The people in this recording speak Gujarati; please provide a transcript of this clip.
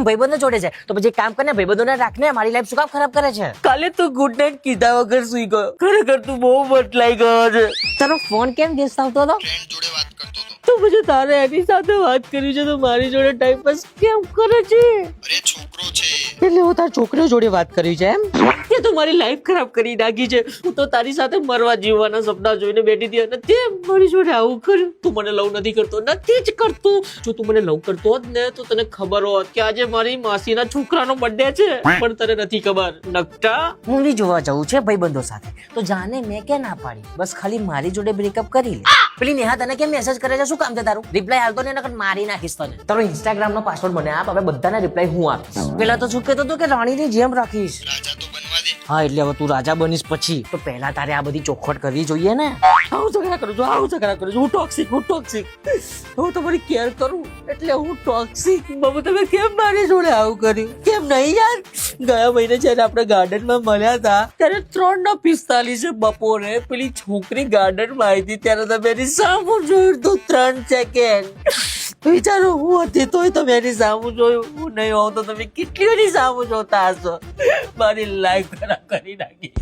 ભાઈબંધો જોડે છે તો પછી કામ કરને ભાઈબંધોને રાખને મારી લાઈફ શું કામ ખરાબ કરે છે? કાલે તું ગુડ નાઇટ કીધા વગર સુઈ ગયો. ખરેખર તું બહુ બદલાઈ ગયો છે. તારો ફોન કેમ દેખાતો હતો? ફ્રેન્ડ જોડે વાત કરતો હતો. તો પછી તારે એની સાથે વાત કરી છે તો મારી જોડે ટાઈમ પાસ કેમ કરે છે? અરે છોકરો છે. એટલે હું તાર છોકરીઓ જોડે વાત કરી છે એમ? તે તો મારી લાઈફ ખરાબ કરી નાખી છે. હું તો તારી સાથે મરવા જીવવાના સપના જોઈને બેઠી હતી અને તે મારી જોડે આવું કર્યું. તું મને લવ નથી કરતો, નથી જ કરતો. જો તું મને લવ કરતો હોત ને તો તને ખબર હોત કે આજે મારી માસીના છોકરાનો બર્થડે છે, પણ તને નથી ખબર. નકટા મૂવી જોવા જવું છે ભાઈબંધો સાથે તો જાને મેં કે ના પાડી, બસ ખાલી મારી જોડે બ્રેકઅપ કરી લે. પેલી નેહા તને કેમ મેસેજ કરે છે? શું કામ છે તારું? રિપ્લાય હાલતો ને નકર મારી નાખીશ તને. તારો ઇન્સ્ટાગ્રામ નો પાસવર્ડ મને આપ, હવે બધાના રિપ્લાય હું આપીશ. પેલા તો શું કહેતો હતો કે રાણીની જેમ રાખીશ. રાજા તો બનવા દે. હા એટલે હવે તું રાજા બનીશ પછી તો પહેલા તારે આ બધી ચોખવટ કરવી જોઈએ ને. આવું ઝઘડા કરું છું, આવું ઝઘડા કરું છું. હું ટોક્સિક. હું તમારી કેર કરું એટલે હું ટોક્સિક. બાબુ તમે કેમ મારી જોડે આવું કર્યું? કેમ નહીં યાર? ગયા મહિને જ્યારે આપણે ગાર્ડનમાં મળ્યા હતા ત્યારે 3:45 બપોરે પેલી છોકરી ગાર્ડનમાં આવી હતી ત્યારે તમે એની સામું જોયું તો 3 સેકન્ડ. વિચારો હું હતી તોય તમે એની સામું જોયું. હું નહીં હોઉં તો તમે કેટલી એની સામું જોતા હશો. મારી લાઈફ ખરાબ કરી નાખી.